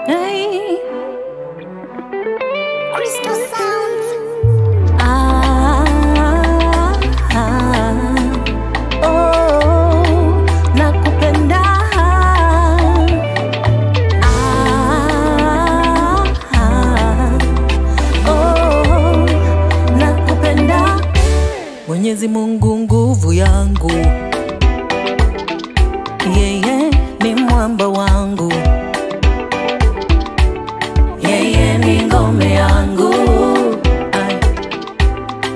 Hey. Crystal Sounds. Oh, nakupenda. Oh, nakupenda. Mwenyezi Mungu nguvu yangu, yeye ni mwamba wangu, yeye ni ngome yangu,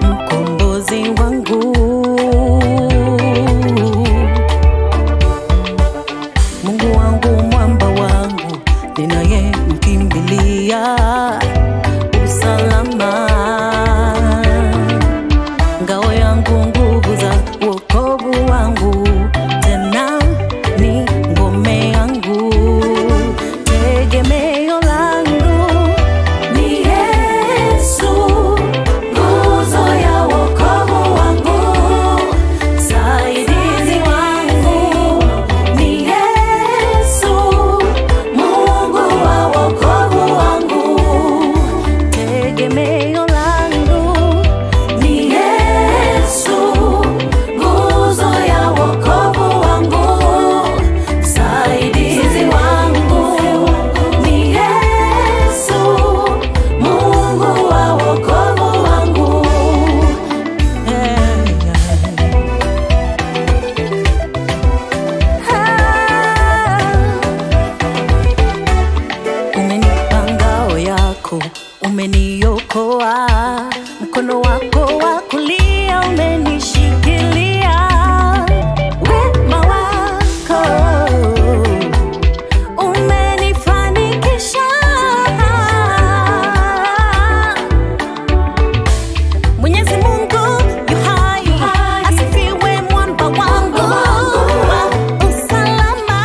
mkombozi wangu. Mungu wangu, mwamba wangu, ninaye mkimbilia usalama. Ngao yangu, nguvu za wokovu wangu, tena ni ngome yangu. Tegemeo langu ni Yesu, nguzo ya wokovu wangu. Msaidizi wangu ni Yesu, Mungu wa wokovu wangu. Tegemeo langu ni Yesu, nguzo ya wokovu wangu. Msaidizi wangu ni Yesu, Mungu wa wokovu wangu. Umenipa ngao yako, umeniokoa, mkono wako wa kulia umenishikilia. Wema wako umenifanikisha. Mwenyezi Mungu yu hai, asifiwe mwamba wangu wa usalama.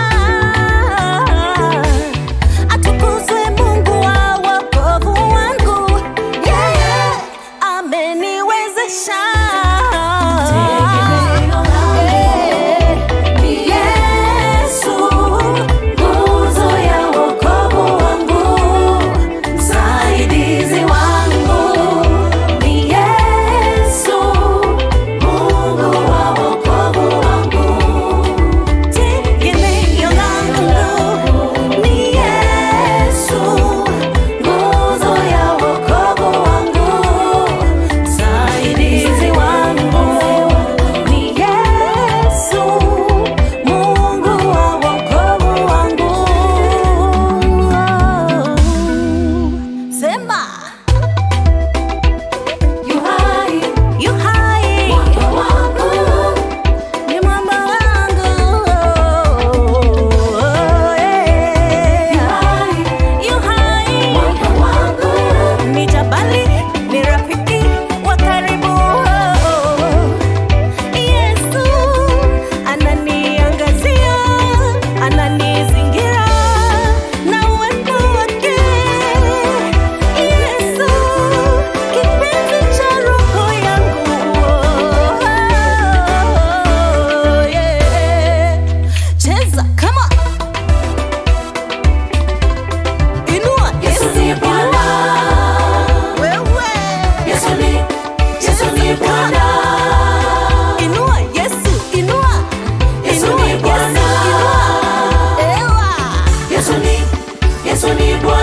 Atukuzwe Mungu wa wokovu wangu, yeye ameniwezesha. Tegemeo langu ni Yesu, nguzo ya wokovu wangu. Msaidizi wangu ni Yesu, Mungu wa wokovu wangu. Tegemeo langu ni Yesu, nguzo ya wokovu wangu. Msaidizi wangu ni Yesu, Mungu wa wokovu wangu. Sema yu hai, yu hai, mwamba wangu, ni mwamba wangu. Yu hai, mwamba wangu, ni jabali, ni rafiki wa karibu. Yesu ananiangazia, ananizingira na uwepo wake. Yesu kipenzi cha roho yangu. Yeah. Cheza, come on. Inua, Yesu ni Bwana. Wewe. Yesu ni Bwana. Inua, Yesu, inua. Yesu ni Bwana. Ewa. Yesu ni Bwana.